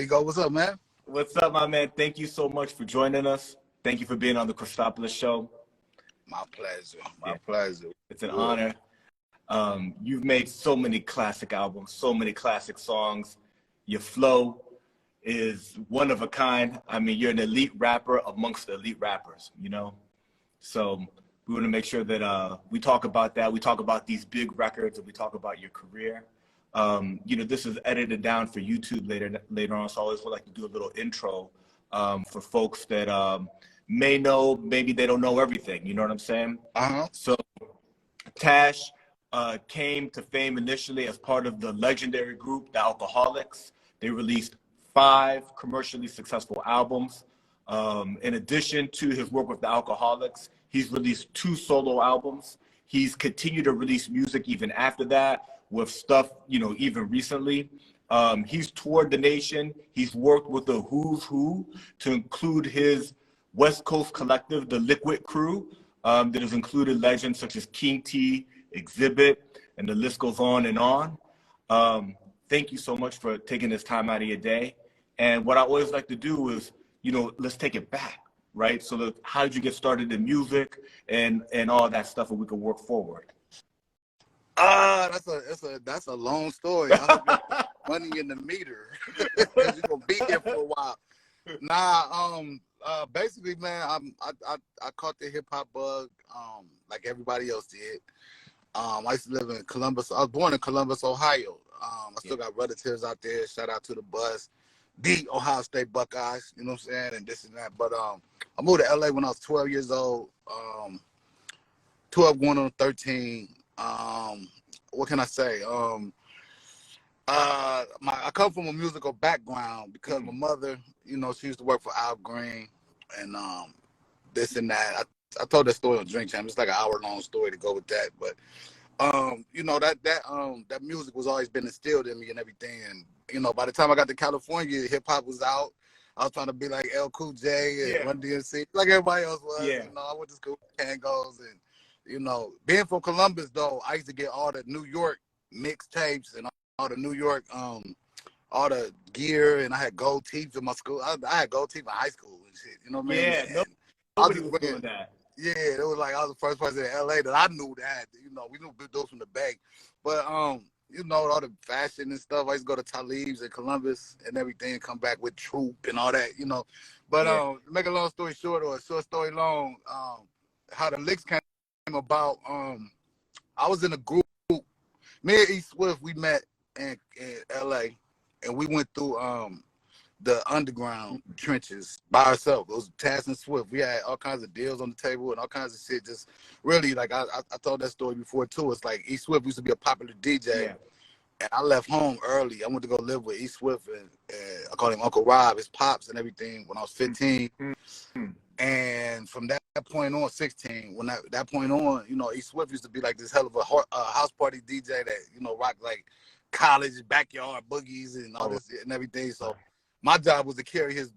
There you go. What's up, man? What's up, my man? Thank you so much for joining us. Thank you for being on the Cristopolis show. My pleasure. My pleasure. It's an honor. You've made so many classic albums, so many classic songs. Your flow is one of a kind. I mean, you're an elite rapper amongst the elite rappers, you know? So we want to make sure that we talk about that. We talk about these big records, and we talk about your career. You know, this is edited down for YouTube later on, so I always would like to do a little intro for folks that may know, maybe they don't know everything, you know what I'm saying? So Tash came to fame initially as part of the legendary group, Tha Alkaholiks. They released 5 commercially successful albums. In addition to his work with the Alkaholiks, he's released 2 solo albums. He's continued to release music even after that, with stuff, you know, even recently. He's toured the nation. He's worked with the who's who, to include his West Coast collective, the Likwit Crew, that has included legends such as King T, Xzibit, and the list goes on and on. Thank you so much for taking this time out of your day. And what I always like to do is, you know, let's take it back, right? So how did you get started in music and all that stuff, and we can work forward? That's a long story. Money in the meter. You're gonna be here for a while. Basically, man, I caught the hip hop bug, like everybody else did. I used to live in Columbus. I was born in Columbus, Ohio. I still got relatives out there. Shout out to the bus, the Ohio State Buckeyes. You know what I'm saying, and this and that. But I moved to LA when I was 12 years old. 12 going on 13. What can I say? I come from a musical background because my mother, you know, she used to work for Al Green and this and that. I told that story on Drink Champ. It's like an hour-long story to go with that. But you know, that music was always been instilled in me and everything. And you know, by the time I got to California, hip hop was out. I was trying to be like L Cool J and Run DMC, like everybody else was. You know, I went to school with Tangos and. You know, being from Columbus, though, I used to get all the New York mixtapes and all the New York, all the gear, and I had gold teeth in my school. I had gold teeth in high school and shit. You know what I mean? Yeah, nobody was doing that. Yeah, it was like I was the first person in LA that I knew that. You know, we knew those from the bank, but you know, all the fashion and stuff. I used to go to Talib's in Columbus and everything, come back with Troop and all that. You know, but to make a long story short, or a short story long, how the licks came about, I was in a group. Me and E Swift, we met in LA, and we went through the underground trenches by ourselves. It was Tash and Swift. We had all kinds of deals on the table and all kinds of shit. Just really, like I told that story before too. It's like E Swift used to be a popular DJ, and I left home early. I went to go live with E Swift, and I called him Uncle Rob, his pops and everything, when I was 15. And from that point on, 16, when that point on, you know, E Swift used to be like this hell of a house party DJ that, you know, rock like college backyard boogies and all this and everything. So my job was to carry his,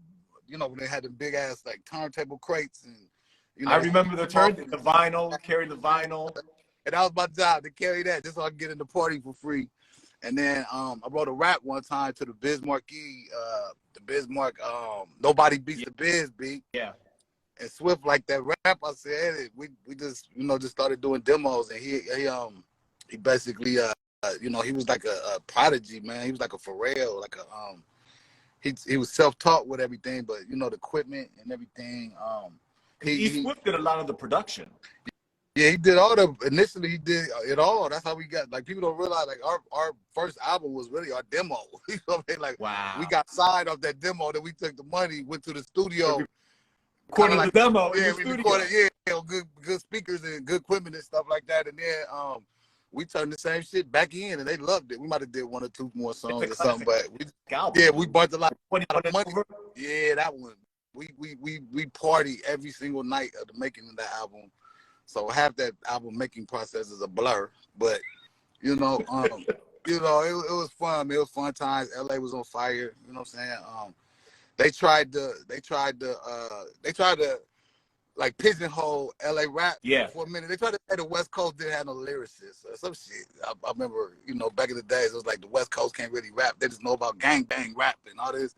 you know, when they had the big ass like turntable crates and, you know. I remember the vinyl, carry the vinyl. And that was my job, to carry that just so I could get in the party for free. And then I wrote a rap one time to the Biz Marquee, Nobody Beats the Biz beat. Yeah. And Swift like that rap. I said, hey, we just, you know, just started doing demos, and he basically you know, he was like a prodigy, man. He was like a Pharrell, like a he was self-taught with everything, but you know, the equipment and everything. He Swift did a lot of the production. Yeah, initially he did it all. That's how we got, like, people don't realize, like, our first album was really our demo. You know what I mean? Like, we got signed off that demo, then we took the money, went to the studio. Recorded the demo in the we studio. Recorded, good speakers and good equipment and stuff like that. And then we turned the same shit back in, and they loved it. We might have did 1 or 2 more songs or something, but we burnt a lot of money. Yeah, that one. We party every single night of the making of that album. So half that album making process is a blur, but you know, it was fun. Man. It was fun times. LA was on fire. You know what I'm saying? They tried to like pigeonhole LA rap for a minute. They tried to say the West Coast didn't have no lyricists or some shit. I remember, you know, back in the days, it was like the West Coast can't really rap. They just know about gang bang rap and all this.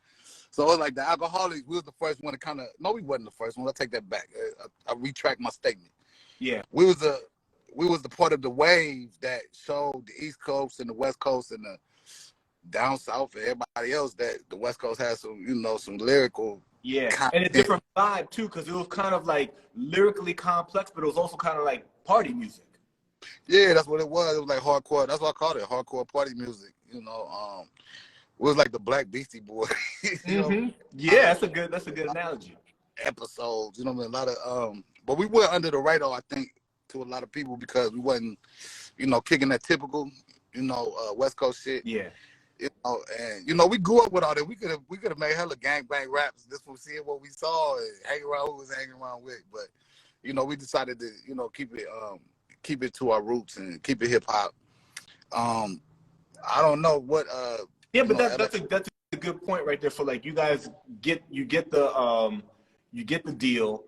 So it's like the Alcoholics, we was the first one to kind of, no, we wasn't the first one. I'll take that back. I retract my statement. Yeah. We was the part of the wave that showed the East Coast and the West Coast and the down south and everybody else that the West Coast has some, some lyrical content. And a different vibe too, because it was kind of like lyrically complex, but it was also kind of like party music. Yeah, that's what it was. It was like hardcore. That's what I called it, hardcore party music. It was like the Black Beastie Boys. Yeah, that's a good analogy. Episodes, a lot of but we went under the radar, I think, to a lot of people because we wasn't, kicking that typical, West Coast shit. Yeah. And we grew up with all that. We could have made hella gangbang raps just from seeing what we saw and hanging around who was hanging around with. But we decided to keep it to our roots and keep it hip hop. I don't know what. Yeah, but that's a good point right there. For like you guys get the deal,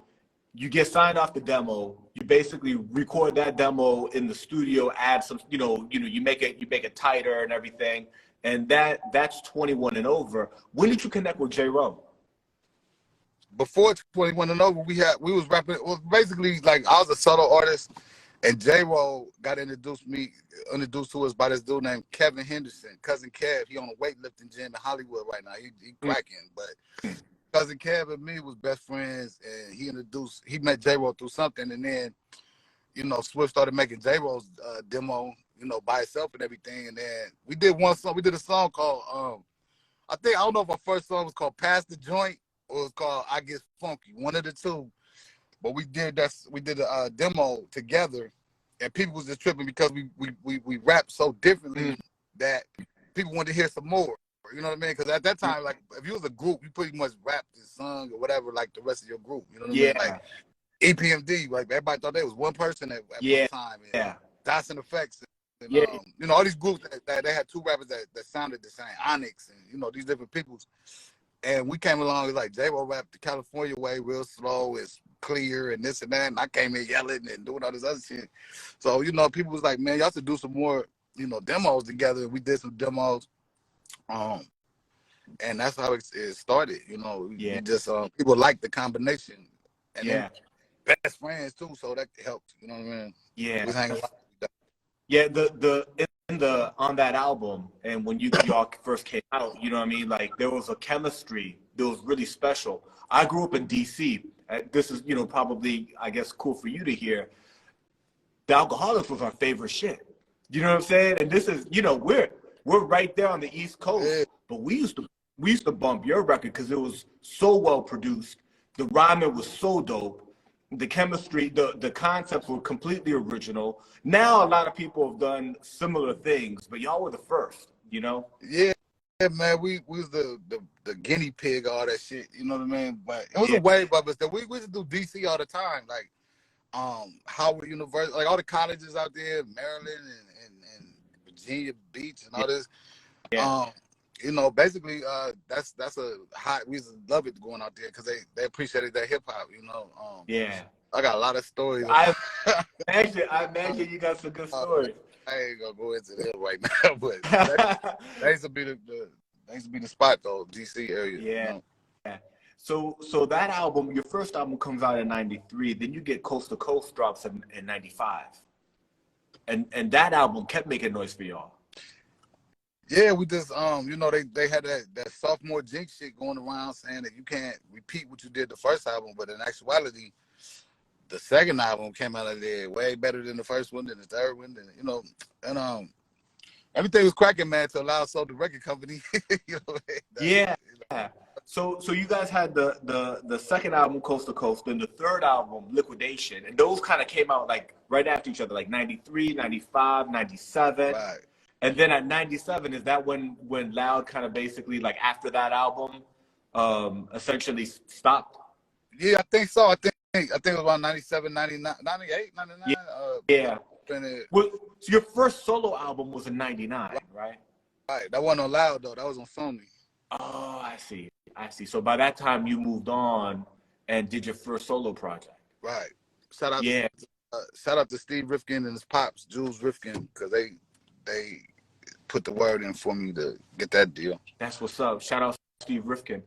you get signed off the demo. You basically record that demo in the studio, add some, you make it tighter and everything. And that's 21 and over. When did you connect with J-Ro? Before 21 and over, we was rapping. Well, basically, like I was a solo artist, and J-Ro got introduced to us by this dude named Kevin Henderson, Cousin Kev. He on a weightlifting gym in Hollywood right now. He cracking, but Cousin Kev and me was best friends, and he met J-Ro through something, and then Swift started making J-Ro's demo, by itself and everything. And then we did one song. We did a song called I don't know if our first song was called Pass the Joint or it was called I Get Funky, one of the two. But we did a demo together, and people was just tripping because we rapped so differently that people wanted to hear some more. You know what I mean? Because at that time, like if you was a group, you pretty much rapped and sung or whatever, like the rest of your group. You know what I mean? Like EPMD, like everybody thought they was one person at one time. And Dots and Effects. And, all these groups that they had two rappers that sounded the same, Onyx and these different peoples. And we came along, it's like J-Ro rapped the California way, real slow, it's clear and this and that. And I came in yelling and doing all this other shit. So, people was like, man, y'all should do some more, demos together. We did some demos. And that's how it started, We just people liked the combination. And best friends too, so that helped, you know what I mean? Yeah. We hang around. Yeah, on that album, and when y'all first came out, you know what I mean? Like there was a chemistry that was really special. I grew up in DC. This is, probably I guess cool for you to hear. The Alkaholiks was our favorite shit. You know what I'm saying? And this is, we're right there on the East Coast, but we used to bump your record because it was so well produced. The rhyming was so dope. The chemistry, the concepts were completely original. Now a lot of people have done similar things, but y'all were the first, Yeah, man, we was the guinea pig, all that shit, you know what I mean? But it was a wave of us that we used to do DC all the time, like Howard University, like all the colleges out there, Maryland and Virginia Beach and all this. Basically, that's a hot. We used to love it going out there because they appreciated that hip hop. I got a lot of stories. I imagine you got some good stories. I ain't gonna go into that right now, but that used to be the spot though, DC area. Yeah. So that album, your first album comes out in '93. Then you get Coast to Coast drops in '95, and that album kept making noise for y'all. Yeah, we just they had that sophomore jinx shit going around saying that you can't repeat what you did the first album, but in actuality, the second album came out of there way better than the first one, than the third one, and everything was cracking, man, to allow the record company. So you guys had the second album, Coast to Coast, and the third album, Liquidation, and those kind of came out like right after each other, like 93, 95, 97. Right. And then at 97, is that when Loud kind of basically, like after that album, essentially stopped? Yeah, I think so. I think it was around 97, 99, 98, 99. Well, so your first solo album was in 99, right? Right. That wasn't on Loud, though. That was on Sony. Oh, I see. So by that time, you moved on and did your first solo project. Right. Shout out to Steve Rifkin and his pops, Jules Rifkin, because they put the word in for me to get that deal. That's what's up. Shout out to Steve Rifkin.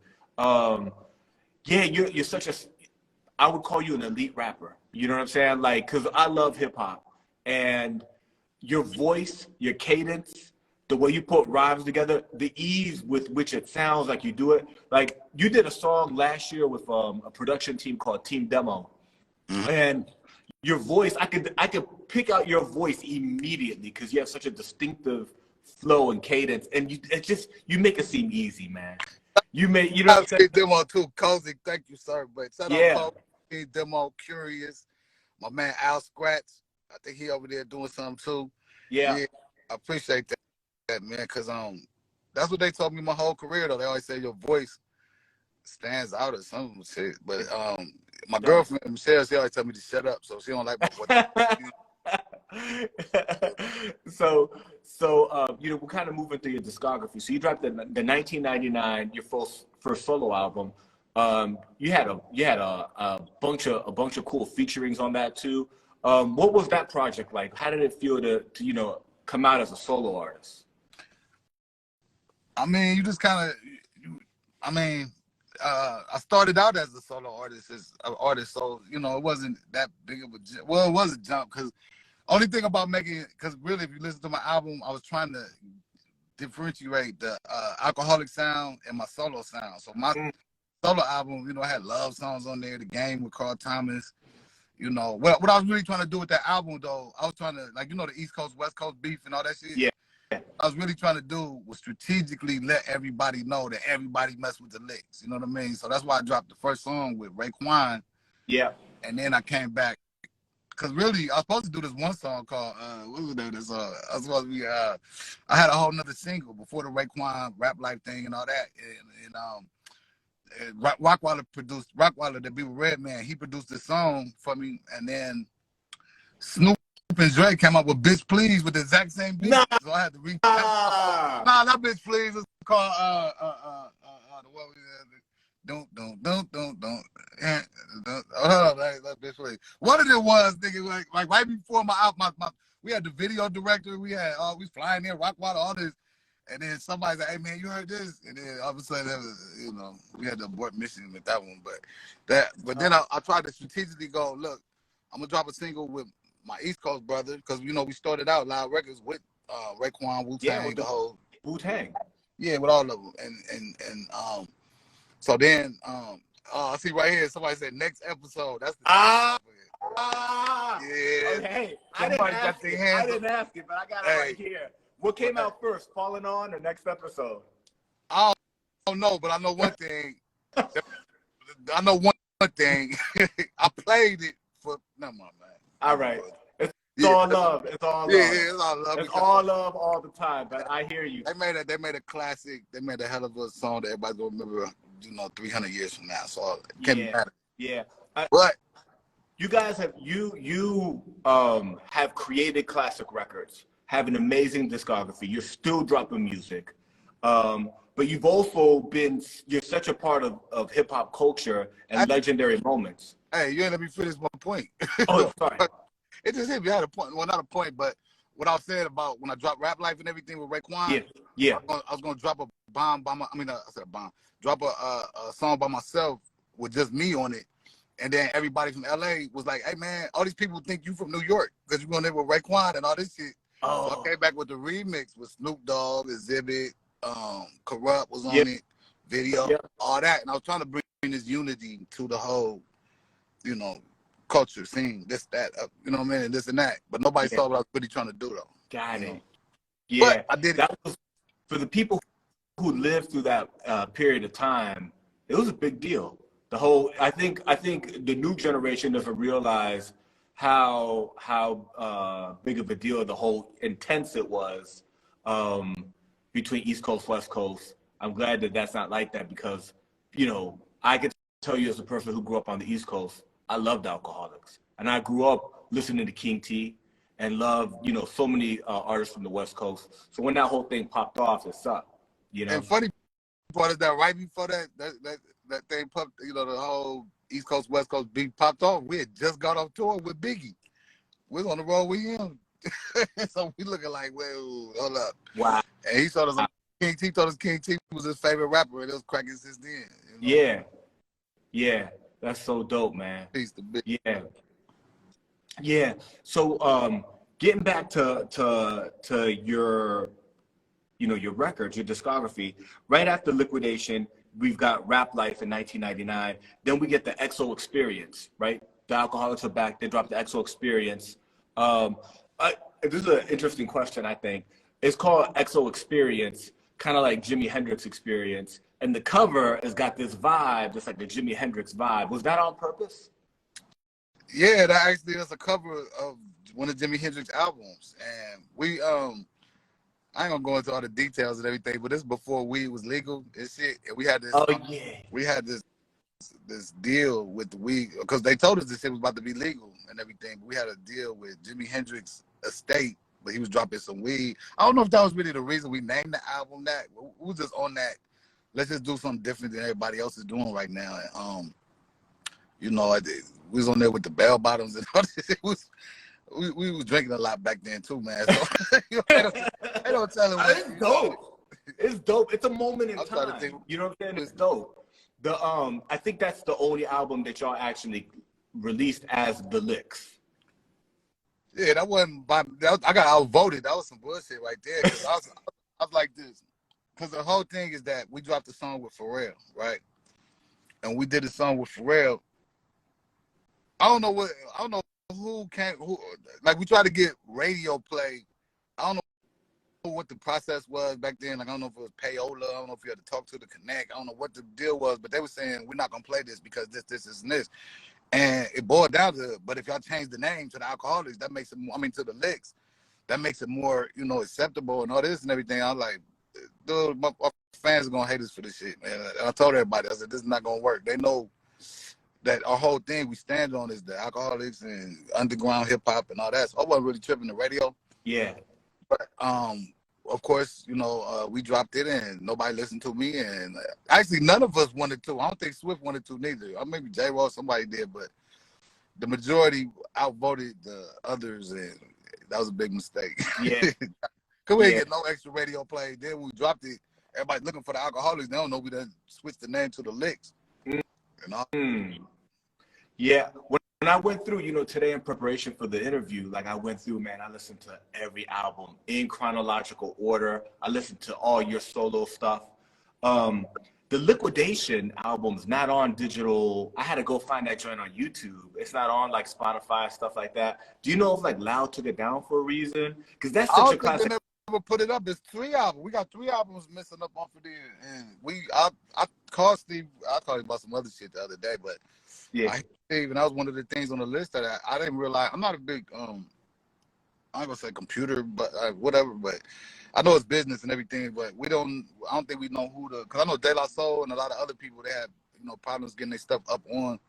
Yeah, you're such a, I would call you an elite rapper. You know what I'm saying? Like, cause I love hip hop, and your voice, your cadence, the way you put rhymes together, the ease with which it sounds like you do it. Like you did a song last year with a production team called Team Demo, and your voice, I could pick out your voice immediately because you have such a distinctive flow and cadence, and you make it seem easy, man. You know what I'm saying? Demo too, Cozy. Thank you, sir. But shout out Yeah, Cozy, Demo, Curious, my man Al Scratch. I think he over there doing something too. yeah. Yeah, I appreciate that man, because that's what they told me my whole career though. They always say your voice stands out or some shit. But my girlfriend Michelle, she always tell me to shut up, so she don't like my voice. We're kind of moving through your discography. So you dropped the 1999, your first solo album. You had a bunch of cool featurings on that too. What was that project like? How did it feel to come out as a solo artist? I mean, you just kind of, I started out as a solo artist, so it wasn't that big of a jump. Well, it was a jump because only thing about making, because really, if you listen to my album, I was trying to differentiate the alcoholic sound and my solo sound. So my solo album, I had love songs on there, The Game with Carl Thomas. What I was really trying to do with that album, though, I was trying to, the East Coast, West Coast beef and all that shit. Yeah. I was really trying to do was strategically let everybody know that everybody messed with the licks. You know what I mean? So that's why I dropped the first song with Raekwon. Yeah. And then I came back. Because really, I was supposed to do this one song called, what was the name of this song? I was supposed to be, I had a whole nother single before the Raekwon Rap Life thing and all that. And Rockwilder, the Be with Redman, he produced this song for me. And then Snoop and Dre came up with Bitch Please with the exact same beat. Nah. So I had to nah, not Bitch Please. It's called, the one we don't. Hold on, bitch, wait. One of them was, nigga, like right before my album, we had the video director, we was flying in Rockwater, all this, and then somebody said, "Hey man, you heard this?" And then all of a sudden, we had to abort mission with that one. But then I tried to strategically go, look, I'm gonna drop a single with my East Coast brother because we started out Loud Records with Raekwon, Wu-Tang, the whole Wu-Tang. Yeah, with all of them, and so then, I see right here, somebody said next episode. That's the yeah. Okay. I didn't ask it, but I got it right here. What came out first, Falling On or next episode? I don't know, but I know one thing. I know one thing. I played it for never mind, man. All right. It's all love. It's all love. Yeah, it's all love. It's all love all the time. But I hear you. They made a classic. They made a hell of a song that everybody's gonna remember. 300 years from now. So it can't matter. Yeah. But you guys have have created classic records, have an amazing discography. You're still dropping music. But you've also you're such a part of hip hop culture and legendary moments. Hey, you ain't let me finish my point. Oh, sorry. It just hit me. I had a point. Well, not a point, but what I was saying about when I dropped Rap Life and everything with Raekwon. Yeah. I was gonna drop a bomb by I said a bomb. Drop a song by myself with just me on it, and then everybody from LA was like, "Hey man, all these people think you from New York because you're going there with Raekwon and all this shit." Oh. So I came back with the remix with Snoop Dogg, Xzibit, Corrupt was on it, video, all that, and I was trying to bring this unity to the whole, culture scene, this, that, you know what I mean, and this and that. But nobody saw what I was really trying to do though. Got it. Yeah, but I did. That was for the people who lived through that period of time. It was a big deal. I think the new generation doesn't realize how big of a deal the whole intense it was between East Coast, West Coast. I'm glad that that's not like that because, I can tell you as a person who grew up on the East Coast, I loved Alkaholiks. And I grew up listening to King T and loved, so many artists from the West Coast. So when that whole thing popped off, it sucked, And funny part is that right before that thing popped, the whole East Coast, West Coast beat popped off, we had just got off tour with Biggie. We're on the road with him. So we looking like, well, hold up. Wow. And he told us King T was his favorite rapper, and it was cracking since then. know. Yeah, yeah, that's so dope, man. Peace to be. Yeah, yeah. So, getting back to your, your records, your discography. Right after Liquidation, we've got Rap Life in 1999. Then we get the XO Experience, right? The Alcoholics are back. They dropped the XO Experience. Um, this is an interesting question, I think. It's called XO Experience, kind of like Jimi Hendrix Experience. And the cover has got this vibe, just like the Jimi Hendrix vibe. Was that on purpose? Yeah, that actually is a cover of one of Jimi Hendrix albums, and we I ain't gonna go into all the details and everything, but this before weed was legal and shit. And we had this, Oh, yeah. we had this deal with the weed because they told us this shit was about to be legal and everything. But we had a deal with Jimi Hendrix estate, but he was dropping some weed. I don't know if that was really the reason we named the album that. We was just on that. Let's just do something different than everybody else is doing right now. And, we was on there with the bell bottoms and all this. It was. We was drinking a lot back then too, man. So they don't tell him. It's dope. It's dope. It's a moment in time. You know what I'm saying? It's dope. I think that's the only album that y'all actually released as the Licks. Yeah, that wasn't by. I got outvoted. That was some bullshit right there. I was like this, because the whole thing is that we dropped a song with Pharrell, right? And we did a song with Pharrell. I don't know who like we tried to get radio play. I don't know what the process was back then. Like I don't know if it was payola. I don't know if you had to talk to the connect. I don't know what the deal was, but they were saying we're not gonna play this because this, and this. And it boiled down to, but if y'all change the name to the Alkaholiks, that makes it more, to the Licks, that makes it more, acceptable and all this and everything. I was like, dude, my fans are gonna hate us for this shit, man. And I told everybody, I said, this is not gonna work. They know that our whole thing we stand on is the Alkaholiks and underground hip hop and all that. So I wasn't really tripping the radio. Yeah. But of course, we dropped it and nobody listened to me. And actually, none of us wanted to. I don't think Swift wanted to neither. Or maybe J-Roll, somebody did, but the majority outvoted the others, and that was a big mistake. Yeah. Because we didn't get no extra radio play. Then when we dropped it, everybody looking for the Alkaholiks. They don't know we done switched the name to the Licks. Yeah. When I went through, today in preparation for the interview, like I went through, man, I listened to every album in chronological order. I listened to all your solo stuff. The Liquidation album's not on digital. I had to go find that joint on YouTube. It's not on like Spotify, stuff like that. Do you know if like Loud took it down for a reason? Because that's such a classic. They never put it up. It's 3 albums. We got 3 albums missing up off of there. And I called Steve. I called him about some other shit the other day, but yeah. Steve, and that was one of the things on the list that I didn't realize. I'm not a big I ain't gonna say computer, but whatever. But I know it's business and everything. But I don't think we know who because I know De La Soul and a lot of other people, they have problems getting their stuff up on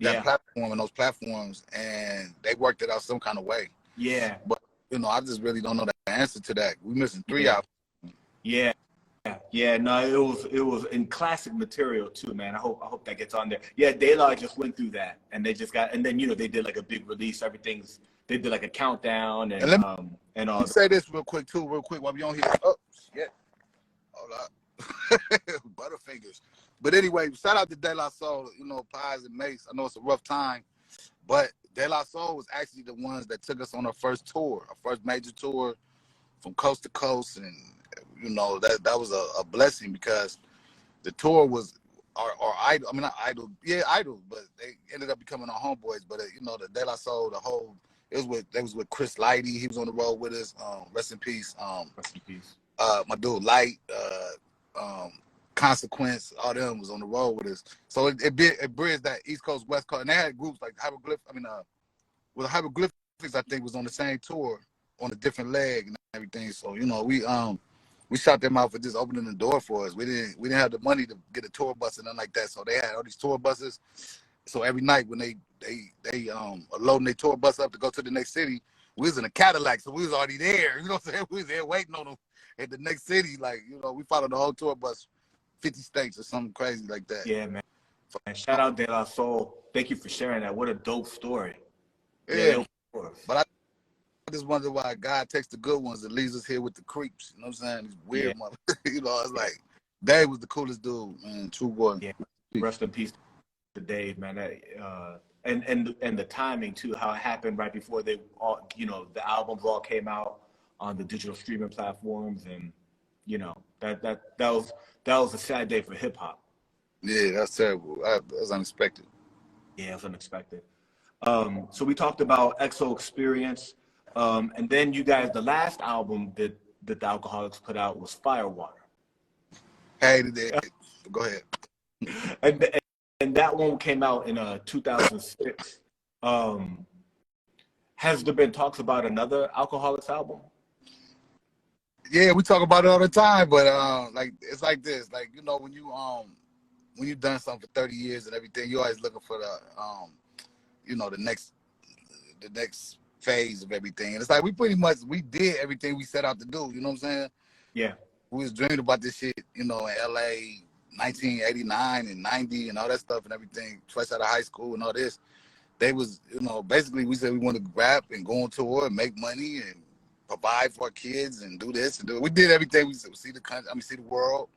that platform and those platforms, and they worked it out some kind of way. Yeah. But I just really don't know the answer to that. We're missing 3 albums. Yeah. Yeah, no, it was in classic material too, man. I hope that gets on there. Yeah, De La just went through that, and they just got, and then they did like a big release. They did like a countdown and all. Let me say this real quick while we on here. Oh shit, hold up, Butterfingers. But anyway, shout out to De La Soul. Pies and Mace. I know it's a rough time, but De La Soul was actually the ones that took us on our first major tour from coast to coast, and that was a blessing because the tour was our idol. I mean, not idol, idol, but they ended up becoming our homeboys. But the De La Soul, they was with Chris Lighty. He was on the road with us. Rest in peace. Rest in peace. My dude Light, Consequence, all them was on the road with us. So it bridged that East Coast, West Coast, and they had groups like Hieroglyphics. Hieroglyphics I think was on the same tour on a different leg and everything. So we shot them out for just opening the door for us. We didn't have the money to get a tour bus and nothing like that. So they had all these tour buses. So every night when they loading their tour bus up to go to the next city, we was in a Cadillac, so we was already there. You know what I'm saying? We was there waiting on them at the next city. Like, we followed the whole tour bus, 50 states or something crazy like that. Yeah, man. And shout out De La Soul. Thank you for sharing that. What a dope story. Yeah. But I just wonder why God takes the good ones and leaves us here with the creeps. You know what I'm saying? These weird motherfuckers. It's like, Dave was the coolest dude, man. True boy. Yeah. Rest in peace to Dave, man. And the timing too, how it happened right before they all, the albums all came out on the digital streaming platforms, and that was a sad day for hip hop. Yeah, that's terrible. That was unexpected. Yeah, it was unexpected. So we talked about XO Experience, and then you guys, the last album that the Alkaholiks put out was Firewater. Hated it. Go ahead. And that one came out in 2006. Has there been talks about another Alkaholiks album? Yeah, we talk about it all the time, but like it's like this, like when you've done something for 30 years and everything, you're always looking for the next phase of everything. And it's like we did everything we set out to do. You know what I'm saying? Yeah. We was dreaming about this shit, in LA, 1989 and 90 and all that stuff and everything, fresh out of high school and all this. They was, basically we said we wanted to rap and go on tour and make money and provide for our kids and do this and do it. We did everything. We see the country, see the world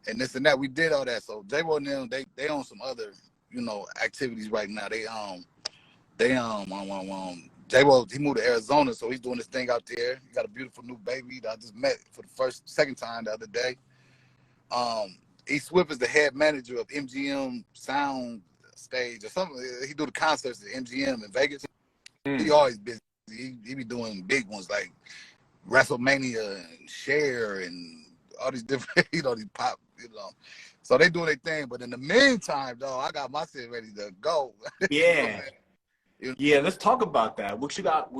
and this and that. We did all that. So J-Ro and them, they on some other, activities right now. J-Ro, he moved to Arizona, so he's doing this thing out there. He got a beautiful new baby that I just met for the second time the other day. E. Swift is the head manager of MGM Sound Stage or something. He do the concerts at MGM in Vegas. He always busy. He be doing big ones like WrestleMania and Cher and all these different, these pop, So they doing their thing. But in the meantime, though, I got my shit ready to go. Yeah. Yeah, let's talk about that. What you got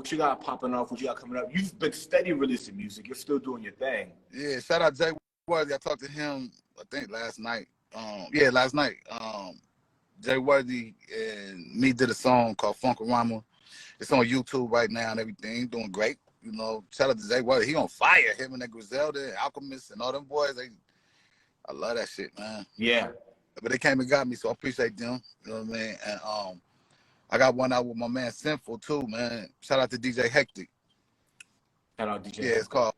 popping off? What you got coming up? You've been steady releasing music. You're still doing your thing. Yeah, shout out Jay Worthy. I talked to him, I think last night. Last night. Jay Worthy and me did a song called Funkorama. It's on YouTube right now and everything. He's doing great. Shout out to Jay Worthy. He on fire. Him and that Griselda and Alchemist and all them boys. I love that shit, man. Yeah. But they came and got me, so I appreciate them. You know what I mean? And I got one out with my man Sinful too, man. Shout out to DJ Hectic. Shout out DJ. Yeah, it's called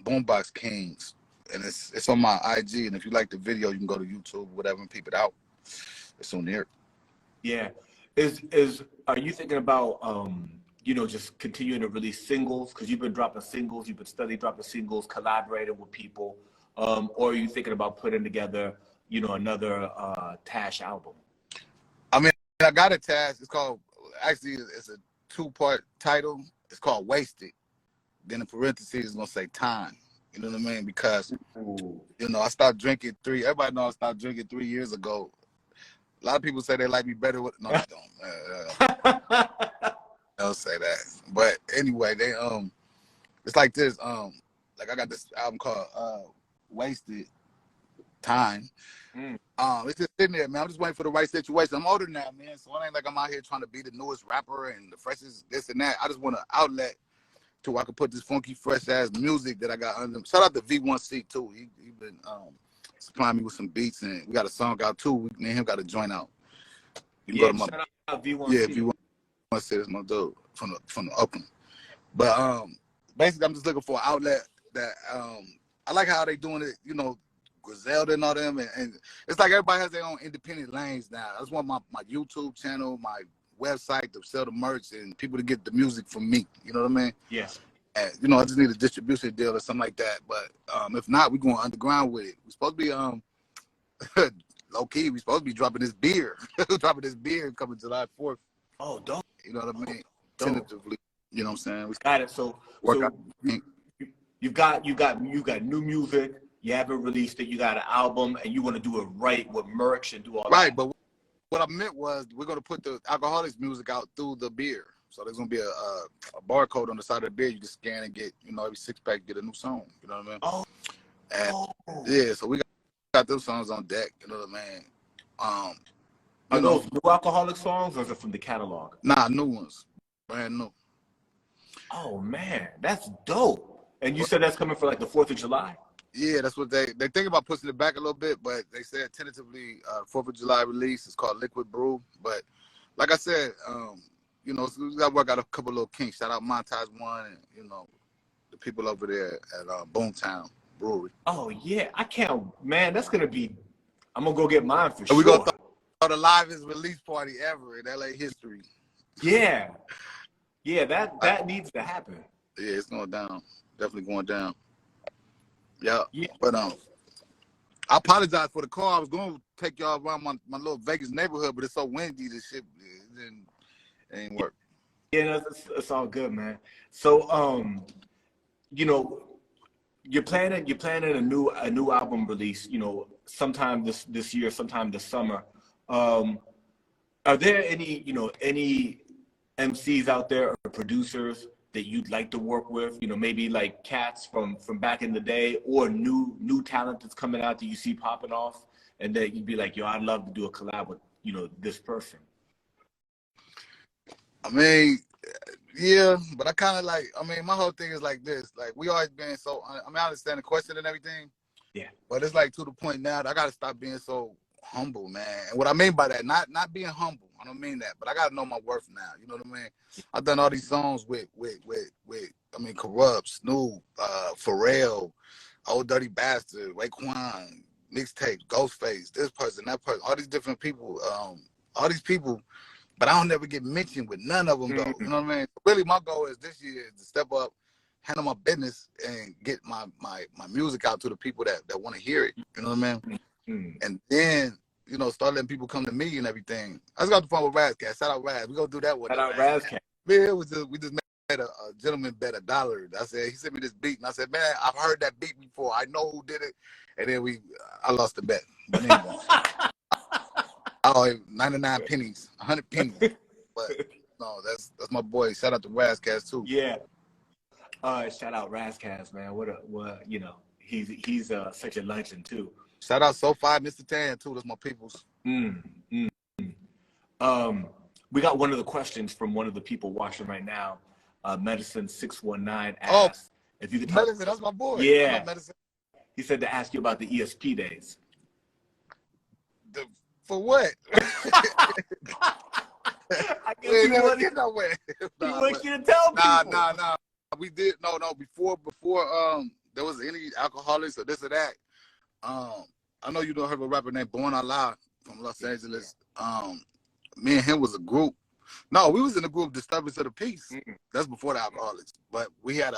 Boombox Kings, and it's on my IG. And if you like the video, you can go to YouTube, whatever, and peep it out. It's on there. Yeah, are you thinking about just continuing to release singles because you've been dropping singles, you've been steadily dropping singles, collaborating with people, or are you thinking about putting together another Tash album? I mean, I got a Tash. It's called, actually, it's a 2-part title. It's called Wasted. Then in parentheses, it's going to say Time. You know what I mean? Because, I stopped drinking everybody knows I stopped drinking 3 years ago. A lot of people say they like me better with, no, they don't. They don't say that. But anyway, it's like this. Like I got this album called Wasted Time. It's just sitting there, man. I'm just waiting for the right situation. I'm older now, man, so it ain't like I'm out here trying to be the newest rapper and the freshest this and that. I just want an outlet to where I can put this funky, fresh ass music that I got under. Shout out to V1C too. He been supplying me with some beats, and we got a song out too. Me and him got a joint out. You can go to my, shout out V1C. Yeah, V1C is my dude from the Oakland. But basically, I'm just looking for an outlet that I like how they doing it. Griselda and all them, and it's like everybody has their own independent lanes now. I just want my YouTube channel, my website to sell the merch and people to get the music from me. You know what I mean? Yes. And, I just need a distribution deal or something like that. But if not, we're going underground with it. We're supposed to be low key. We're supposed to be dropping this beer, coming July 4th. Oh, dope. You know what I mean? Tentatively. You know what I'm saying? Got it. So you got new music. You haven't released it. You got an album, and you want to do it right with merch and do all that. Right, but what I meant was we're going to put the Alkaholiks music out through the beer. So there's going to be a barcode on the side of the beer. You can scan and get, every 6-pack, get a new song. You know what I mean? Oh. And, yeah, so we got those songs on deck. You know what I mean? Are those new Alkaholiks songs, or is it from the catalog? Nah, new ones. Brand new. Oh, man, that's dope. And you said that's coming for like the 4th of July? Yeah, that's what they think about pushing it back a little bit, but they said tentatively 4th of July release. It's called Likwit Crew. But like I said, so we got to work out a couple little kinks. Shout out Montage One and, the people over there at Boomtown. brewery. Oh yeah, I can't, man. That's gonna be. I'm gonna go get mine for And we're gonna sure. throw the livest release party ever in LA history. Yeah, yeah. That needs to happen. Yeah, it's going down. Definitely going down. Yeah. Yeah. But I apologize for the car. I was going to take y'all around my little Vegas neighborhood, but it's so windy. This shit it ain't work. Yeah, no, it's all good, man. So, you know, you're planning a new album release. You know, sometime this year, sometime this summer. Are there any MCs out there or producers that you'd like to work with? You know, maybe like cats from back in the day, or new talent that's coming out that you see popping off, and that you'd be like, yo, I'd love to do a collab with, you know, this person. I mean, yeah, but I kind of like, I mean, my whole thing is like this. Like, we always been so, I mean, I understand the question and everything. Yeah. But it's like to the point now that I got to stop being so humble, man. And what I mean by that, not being humble. I don't mean that, but I got to know my worth now. You know what I mean? I've done all these songs with I mean, Corrupt, Snoop, Pharrell, Old Dirty Bastard, Raekwon, Mixtape, Ghostface, this person, that person, all these different people, all these people. But I don't never get mentioned with none of them, though. You know what I mean? Really, my goal is this year is to step up, handle my business, and get my music out to the people that want to hear it. You know what I mean? And then, you know, start letting people come to me and everything. I just got the phone with Razcat. Shout out Raz. We're going to do that one. Shout out Razcat. Man, we just made a gentleman bet $1. I said, he sent me this beat. And I said, man, I've heard that beat before. I know who did it. And then I lost the bet. But anyway. Oh, 99 pennies, 100 pennies. But no, that's my boy. Shout out to Razcast too. Yeah. Shout out Razcast, man. What you know, he's such a legend too. Shout out SoFi, Mr. Tan too. That's my peoples. We got one of the questions from one of the people watching right now. Medicine 619 asked if you could talk. Medicine, that's my boy. Yeah. Medicine. He said to ask you about the ESP days. For what? I guess he never get nowhere. He wants you to tell people. Nah. We did no before there was any alcoholics or this or that. I know you don't heard of a rapper named Born Allah from Los Angeles. Me and him was a group. No, we was in the group Disturbance of the Peace. That's before the Alcoholics. But we had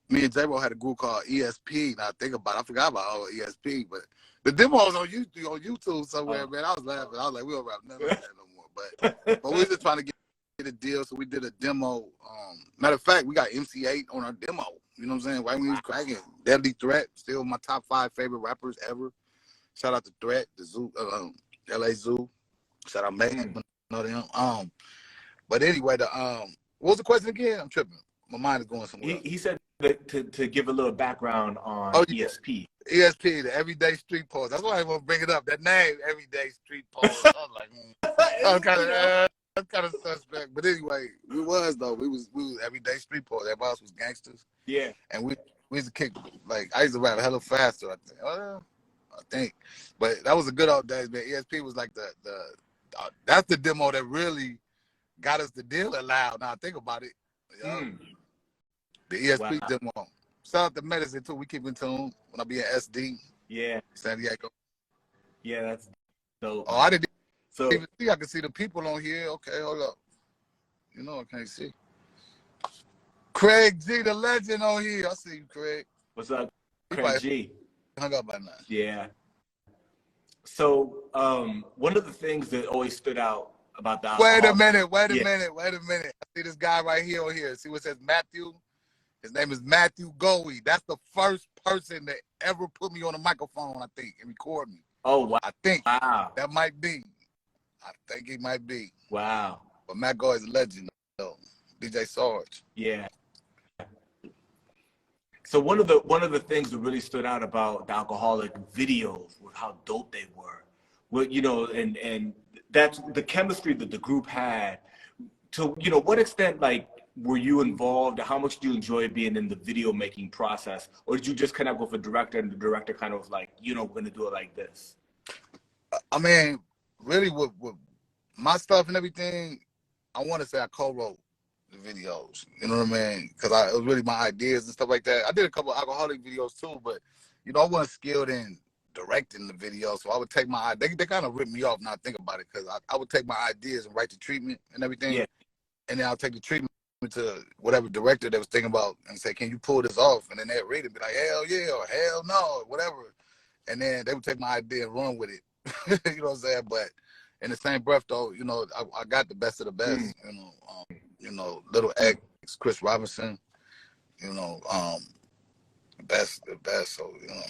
me and J-Ro had a group called ESP. Now I think about it, I forgot about ESP, but the demo was on YouTube somewhere, man. I was laughing. I was like, we don't rap none of that no more. But we were just trying to get a deal, so we did a demo. Matter of fact, we got MC8 on our demo. You know what I'm saying? Right when he was cracking. Deadly Threat, still my top 5 favorite rappers ever. Shout out to Threat, the Zoo, LA Zoo. Shout out Megan. Know them. But anyway, what was the question again? I'm tripping. My mind is going somewhere. He said that to give a little background on ESP. ESP, the Everyday Street Pose. That's why I want to bring it up. That name, Everyday Street Pose. I was like, that's kind of suspect. But anyway, we was Everyday Street Pose. Everybody else was gangsters. Yeah. And we used to kick, like, I used to rap hella faster, I think. But that was the good old days, man. ESP was like that's the demo that really got us the deal allowed. Now I think about it. The ESP demo. Shout out to Medicine too. We keep in tune when I be at SD. Yeah. San Diego. Yeah, that's dope. Oh, I didn't even see. I can see the people on here. Okay, hold up. You know I can't see. Craig G, the legend on here. I see you, Craig. What's up, Craig G? Hung up by now. Yeah. So one of the things that always stood out about the Wait a minute. I see this guy right here on here. See what it says Matthew? His name is Matthew Goey. That's the first person that ever put me on a microphone, I think, and record me. Oh, wow. I think. Wow. That might be. I think he might be. Wow. But Matt Goey is a legend, though. DJ Sarge. Yeah. So one of the things that really stood out about the Alcoholic videos was how dope they were. Well, you know, and that's the chemistry that the group had. To, you know, what extent, like, were you involved? How much do you enjoy being in the video making process? Or did you just connect with a director and the director kind of was like, you know, we're going to do it like this? I mean, really with my stuff and everything, I want to say I co-wrote. the videos. You know what I mean? Because it was really my ideas and stuff like that. I did a couple of alcoholic videos too, but you know, I wasn't skilled in directing the video, so I would take my they kind of ripped me off now I think about it, because I would take my ideas and write the treatment and everything, Yeah. and then I'll take the treatment to whatever director they was thinking about and say, can you pull this off? And then they'd read it and be like, hell yeah, or hell no, or whatever. And then they would take my idea and run with it. You know what I'm saying? But in the same breath though, you know, I got the best of the best, you know, Little X, Chris Robinson, you know, the best. So, you know,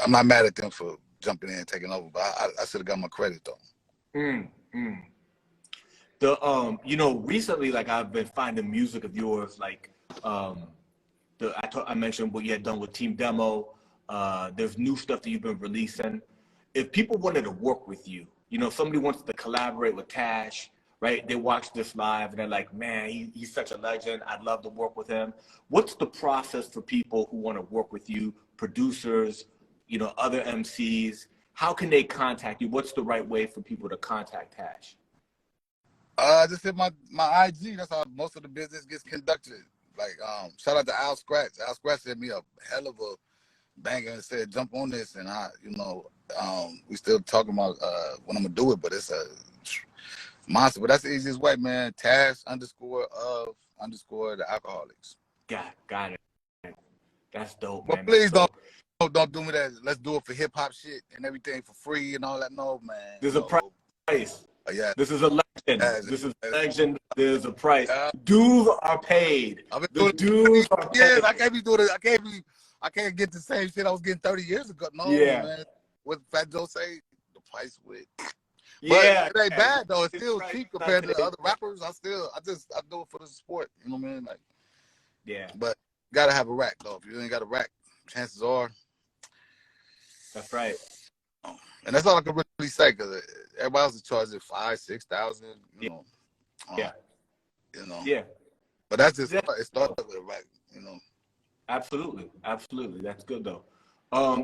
I'm not mad at them for jumping in and taking over, but I should have got my credit though. You know, recently, like I've been finding music of yours, like I mentioned what you had done with Team Demo. There's new stuff that you've been releasing. If people wanted to work with you, you know, if somebody wants to collaborate with Tash, right? They watch this live and they're like, man, he's such a legend. I'd love to work with him. What's the process for people who want to work with you, producers, you know, other MCs? How can they contact you? What's the right way for people to contact Tash? Just hit my IG. That's how most of the business gets conducted. Like, shout out to Al Scratch. Al Scratch sent me a hell of a banger and said, jump on this. And we still talking about when I'm gonna do it, but it's a monster. But that's the easiest way, man. Tash _ of _ the Alkaholiks. Got it. That's dope, But man. please don't do me that. Let's do it for hip hop shit and everything for free and all that. No, man. There's a price. Yeah. This is a legend. This is a legend. There's a price. Dues are paid. The dues are paid. Yes, I can't be doing it. I can't get the same shit I was getting 30 years ago. No, man. What Fat Joe say? The price with. But it ain't bad though. It's still cheap compared to other rappers. I do it for the support. You know what I mean? Like, yeah. But you gotta have a rack though. If you ain't got a rack, chances are. That's right. And that's all I can really say, because everybody else is charging $5,000-6,000. You know. You know. Yeah. But that's just it started with a rack. You know. Absolutely. That's good though.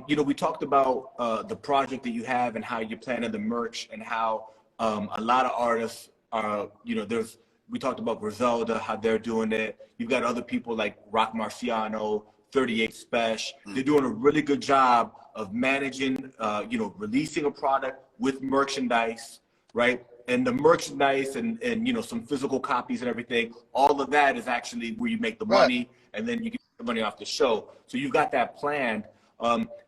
You know, we talked about the project that you have and how you're planning the merch and how a lot of artists are, you know, we talked about Griselda, how they're doing it. You've got other people like Rock Marciano, 38 Special. They're doing a really good job of managing, you know, releasing a product with merchandise, right? And the merchandise and you know, some physical copies and everything, all of that is actually where you make the money, and then you get the money off the show. So you've got that planned.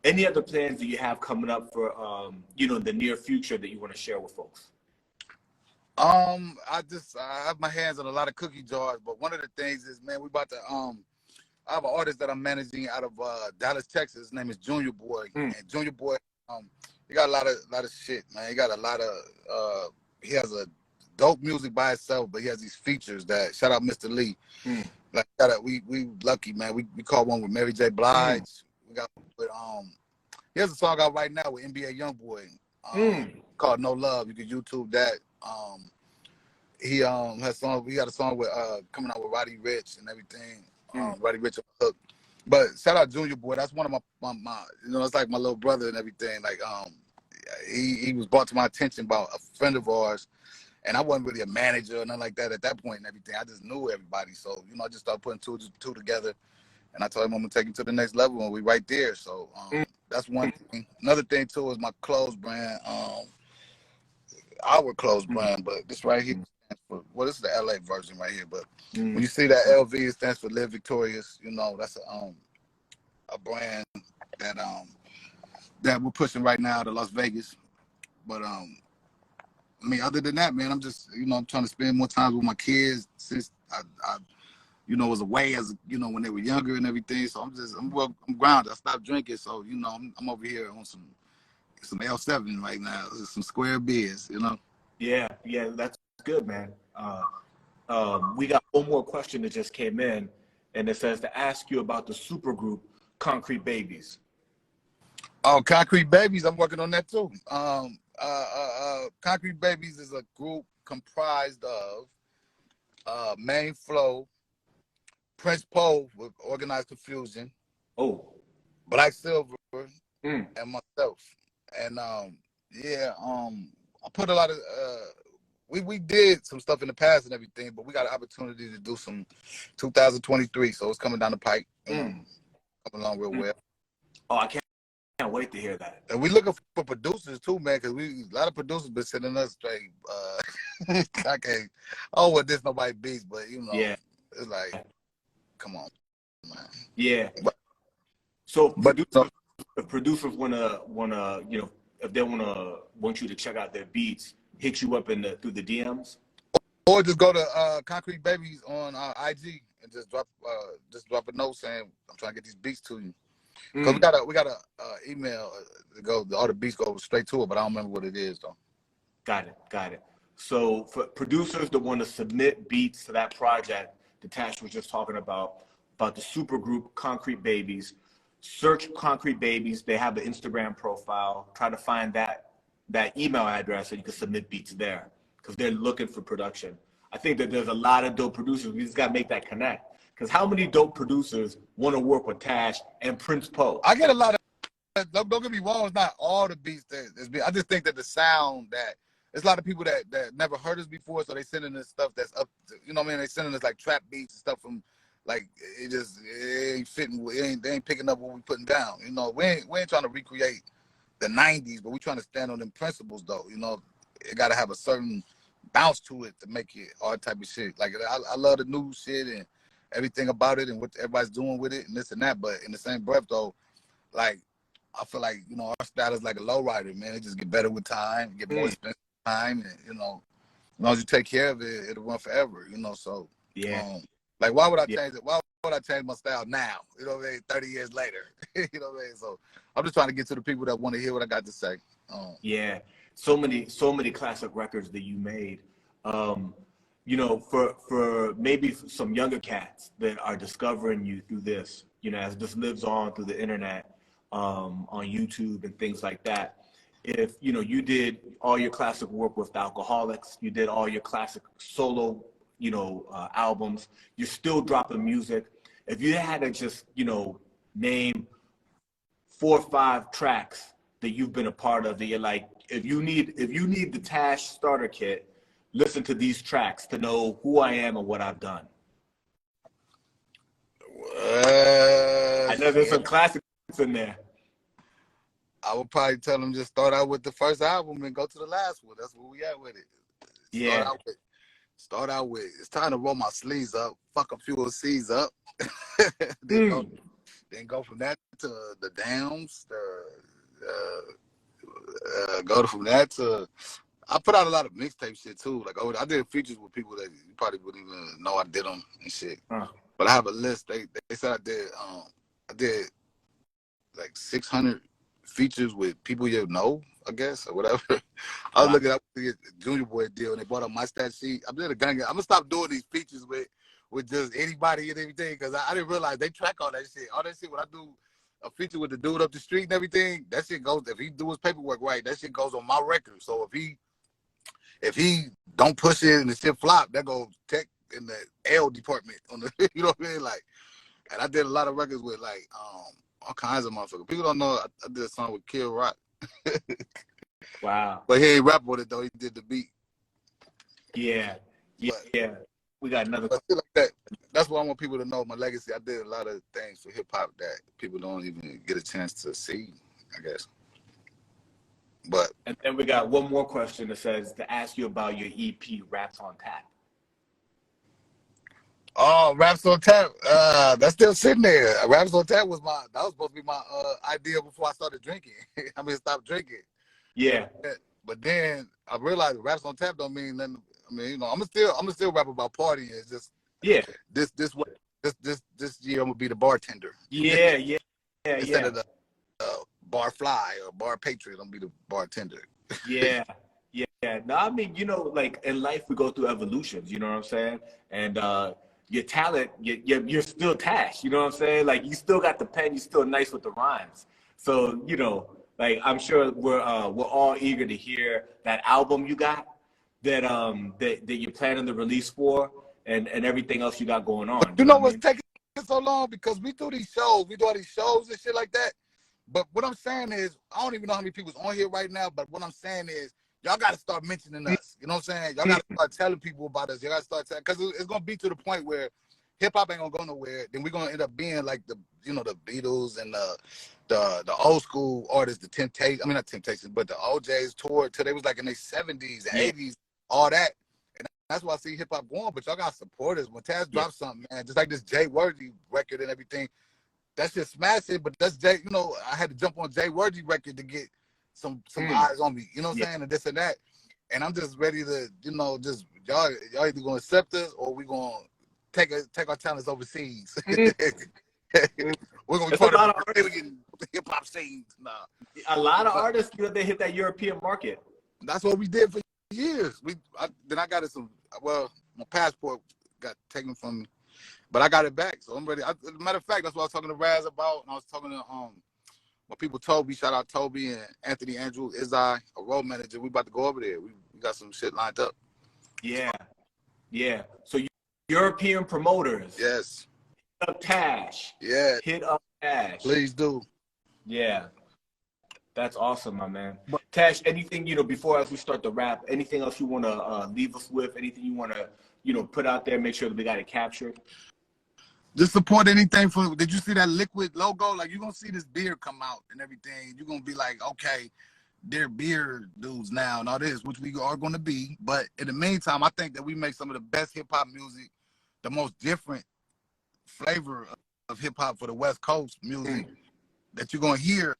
Any other plans that you have coming up for, you know, the near future that you want to share with folks? I have my hands on a lot of cookie jars, but one of the things is, man, we about to I have an artist that I'm managing out of Dallas, Texas. His name is Junior Boy, and Junior Boy, he got a lot of shit, man. He got a lot of he has a dope music by itself, but he has these features that, shout out Mr. Lee. Like we lucky, man. We caught one with Mary J. Blige. We got with he has a song out right now with NBA YoungBoy called No Love. You can YouTube that. He has song. We got a song with coming out with Roddy Ricch and everything. Roddy Ricch on the hook. But shout out Junior Boy. That's one of my you know, it's like my little brother and everything. Like he was brought to my attention by a friend of ours, and I wasn't really a manager or nothing like that at that point and everything. I just knew everybody. So, you know, I just started putting two together, and I told him I'm gonna take him to the next level, and we right there. So that's one thing. Another thing too is my clothes brand, our clothes brand, but this right here stands for, well, this is the LA version right here, but when you see that LV, it stands for Live Victorious. You know, that's a brand that that we're pushing right now to Las Vegas. But I mean, other than that, man, I'm just, you know, I'm trying to spend more time with my kids since I you know, was away as, you know, when they were younger and everything. So I'm grounded. I stopped drinking, so, you know, I'm over here on some L7 right now, some square beers, you know. Yeah, that's good, man. We got one more question that just came in, and it says to ask you about the supergroup Concrete Babies. Oh, Concrete Babies, I'm working on that too. Concrete Babies is a group comprised of Main Flow, Prince Poe with Organized Confusion, Black Silver, and myself. And I put a lot of we did some stuff in the past and everything, but we got an opportunity to do some 2023. So it's coming down the pike. Coming along real well. Oh, I can't wait to hear that. And we looking for producers too, man, because a lot of producers been sending us straight. I don't want this nobody beats, but you know, it's like, come on, man. Yeah. So if producers wanna you know, if they want you to check out their beats, hit you up through the DMs, or just go to Concrete Babies on IG and just drop a note saying I'm trying to get these beats to you. Because we got a email to go. All the beats go straight to it, but I don't remember what it is though. Got it. So for producers that want to submit beats to that project that Tash was just talking about the super group Concrete Babies, search Concrete Babies. They have an Instagram profile. Try to find that email address so you can submit beats there, because they're looking for production. I think that there's a lot of dope producers. We just got to make that connect. Because how many dope producers want to work with Tash and Prince Poe? I get a lot of, don't get me wrong, it's not all the beats I just think that the sound that, there's a lot of people that never heard us before, so they sending us stuff that's up to, you know what I mean? They sending us like trap beats and stuff from, like, it ain't fitting, they ain't picking up what we putting down. You know, we ain't trying to recreate the 90s, but we trying to stand on them principles though. You know, it got to have a certain bounce to it to make it all type of shit. Like, I love the new shit and everything about it and what everybody's doing with it and this and that, but in the same breath though, like, I feel like, you know, our style is like a lowrider, man. It just get better with time, get more expensive with time, and, you know, as long as you take care of it, it'll run forever, you know. So like, why would I change it? Why would I change my style now? You know what I mean? 30 years later. You know what I mean? So I'm just trying to get to the people that want to hear what I got to say. So many classic records that you made. You know, for maybe some younger cats that are discovering you through this, you know, as this lives on through the internet, on YouTube and things like that. If, you know, you did all your classic work with Tha Alkaholiks, you did all your classic solo, you know, albums, you're still dropping music. If you had to just, you know, name 4 or 5 tracks that you've been a part of that you're like, if you need the Tash starter kit, listen to these tracks to know who I am and what I've done. I know there's some classics in there. I would probably tell them just start out with the first album and go to the last one. That's where we at with it. Start out with it's time to roll my sleeves up, fuck a few of C's up. Then go from that to the Downs. Go from that to, I put out a lot of mixtape shit too. Like, I did features with people that you probably wouldn't even know I did them and shit. But I have a list. They said I did like 600 features with people you know, I guess, or whatever. I was looking up the Junior Boy deal, and they bought up my stat sheet. I'm gonna stop doing these features with just anybody and everything, because I didn't realize they track all that shit. All that shit, when I do a feature with the dude up the street and everything, that shit goes, if he do his paperwork right, that shit goes on my record. So if he don't push it and the shit flop, that goes tech in the L department on the, you know what I mean? Like, and I did a lot of records with like all kinds of motherfuckers. People don't know I did a song with Kid Rock. Wow. But he ain't rap with it though. He did the beat. Yeah. We got another. But like that. That's what I want people to know. My legacy. I did a lot of things for hip hop that people don't even get a chance to see, I guess. But and then we got one more question that says to ask you about your EP, Raps on Tap. Oh, Raps on Tap. That's still sitting there. Raps on Tap was supposed to be my idea before I started drinking. I mean, stop drinking. Yeah. But then I realized Raps on Tap don't mean nothing. I mean, you know, I'm still rap about partying. It's just this year I'm gonna be the bartender. Yeah. Instead of the bar fly or bar patriot, I'm gonna be the bartender. Yeah. No, I mean, you know, like in life we go through evolutions. You know what I'm saying? And your talent, you're still Tash. You know what I'm saying? Like, you still got the pen. You're still nice with the rhymes. So, you know, like, I'm sure we're all eager to hear that album you got that you're planning the release for, and everything else you got going on. But you know what's taking so long? Because we do all these shows and shit like that. But what I'm saying is, I don't even know how many people's on here right now. But what I'm saying is, y'all got to start mentioning us. You know what I'm saying? Y'all got to start telling people about us. Y'all got to start telling, because it's going to be to the point where hip hop ain't going to go nowhere. Then we're going to end up being like the Beatles and the old school artists, the Temptations. I mean, not Temptations, but the OJs toured till they was like in their 70s, 80s, all that. And that's why I see hip hop going. But y'all got supporters. When Tash drops something, man, just like this Jay Worthy record and everything, that's just smashing. But that's Jay, I had to jump on Jay Worthy record to get some eyes on me, you know what I'm saying, and this and that. And I'm just ready to, just y'all either gonna accept us or we gonna take our talents overseas. We're gonna try to Brazilian hip hop scenes. Nah. A lot of artists, they hit that European market. That's what we did for years. Then I got it my passport got taken from me, but I got it back, so I'm ready. Matter of fact, that's what I was talking to Raz about, and I was talking to my people, Toby, shout out Toby and Anthony Andrew, Izai, a road manager. We about to go over there. We got some shit lined up. Yeah. So European promoters. Yes. Hit up Tash. Yeah. Hit up Tash. Please do. Yeah. That's awesome, my man. Tash, anything, before as we start the rap, anything else you want to leave us with? Anything you want to, put out there, make sure that we got it captured? Just support anything did you see that Likwit logo? Like, you're going to see this beer come out and everything. You're going to be like, okay, they're beer dudes now and all this, which we are going to be. But in the meantime, I think that we make some of the best hip-hop music, the most different flavor of hip-hop for the West Coast music that you're going to hear.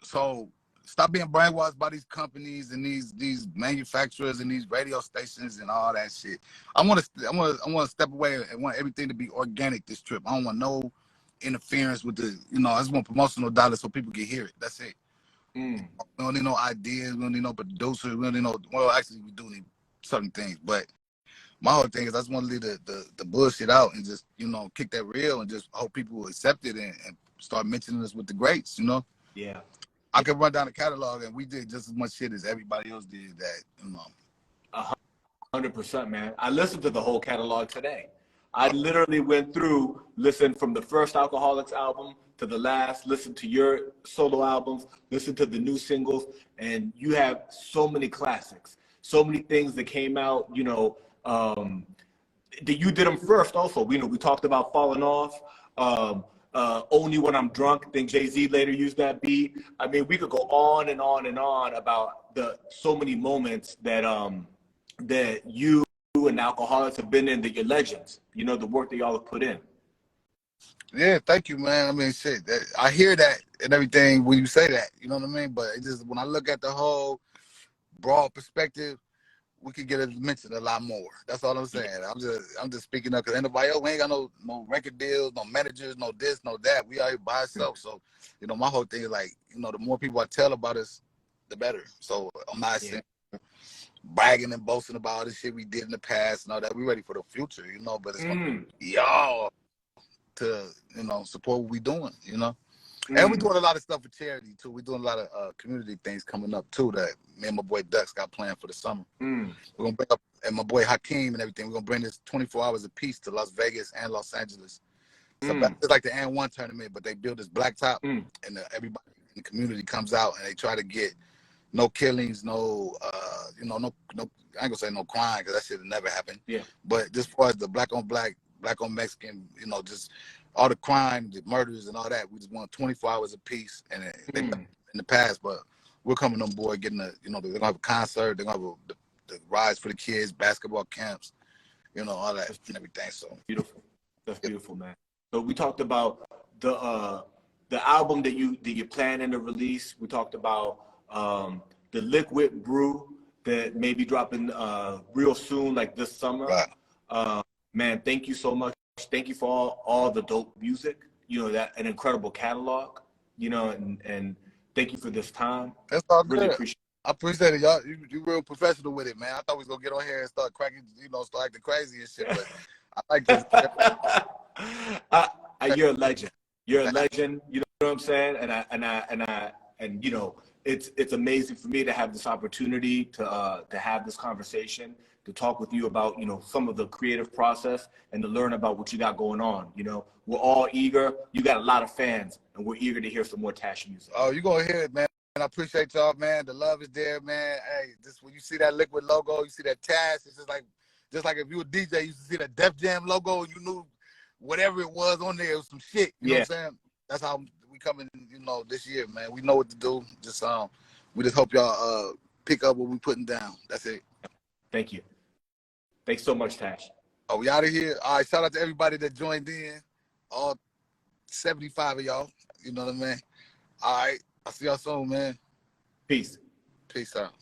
So stop being brainwashed by these companies and these manufacturers and these radio stations and all that shit. I want to step away and want everything to be organic this trip. I don't want no interference with I just want promotional dollars so people can hear it. That's it. We don't need no ideas. We don't need no producers. We don't need no. Well, actually, we do need certain things. But my whole thing is I just want to leave the bullshit out and just kick that real and just hope people will accept it and start mentioning us with the greats. Yeah. I could run down the catalog, and we did just as much shit as everybody else did. That 100%, man. I listened to the whole catalog today. I literally went through, listened from the first Alkaholiks album to the last, listened to your solo albums, listened to the new singles, and you have so many classics, so many things that came out. That you did them first. Also, we talked about Falling Off. Only When I'm Drunk. I think Jay-Z later used that beat. I mean, we could go on and on and on about so many moments that that you and Alkaholiks have been in, that you're legends. The work that y'all have put in. Yeah, thank you, man. I mean, shit, I hear that and everything when you say that. You know what I mean? But it just, when I look at the whole broad perspective, we could get mentioned a lot more. That's all I'm saying. I'm just speaking up because anybody else, we ain't got no record deals, no managers, no this, no that. We out here by ourselves. So, my whole thing is like, the more people I tell about us, the better. So I'm not saying bragging and boasting about all this shit we did in the past and all that. We ready for the future, but it's gonna be y'all to, support what we doing, And we're doing a lot of stuff for charity too. We're doing a lot of community things coming up too that me and my boy Ducks got planned for the summer. We're gonna bring up, and my boy Hakeem and everything. We're gonna bring this 24 hours of peace to Las Vegas and Los Angeles. So it's like the And1 tournament, but they build this blacktop, and everybody in the community comes out and they try to get no killings, no, no. I ain't gonna say no crime because that shit never happened. Yeah. But just as far as the black on black, black on Mexican, just all the crime, the murders and all that, we just want 24 hours of peace. And they in the past, but we're coming on board, getting they're gonna have a concert, they're gonna have the rides for the kids, basketball camps, all that and everything. So beautiful. That's beautiful, man. So we talked about the album that you're planning to release. We talked about the Likwit Brew that may be dropping real soon, like this summer. Right. Man, thank you so much. Thank you for all the dope music. That an incredible catalog. And thank you for this time. That's all good. Really appreciate it. I appreciate it, y'all. You real professional with it, man. I thought we was gonna get on here and start cracking, start acting crazy and shit. But I like this. You're a legend. You're a legend. You know what I'm saying? And it's amazing for me to have this opportunity to have this conversation, to talk with you about, some of the creative process and to learn about what you got going on. We're all eager. You got a lot of fans, and we're eager to hear some more Tash music. Oh, you're going to hear it, man. I appreciate y'all, man. The love is there, man. Hey, this when you see that Liquid logo, you see that Tash. It's just like if you a DJ, you used to see that Def Jam logo, and you knew whatever it was on there was some shit. You know what I'm saying? That's how we coming, this year, man. We know what to do. We just hope y'all pick up what we putting down. That's it. Thank you. Thanks so much, Tash. Oh, we out of here. All right, shout out to everybody that joined in. All 75 of y'all. You know what I mean? All right. I'll see y'all soon, man. Peace. Peace out.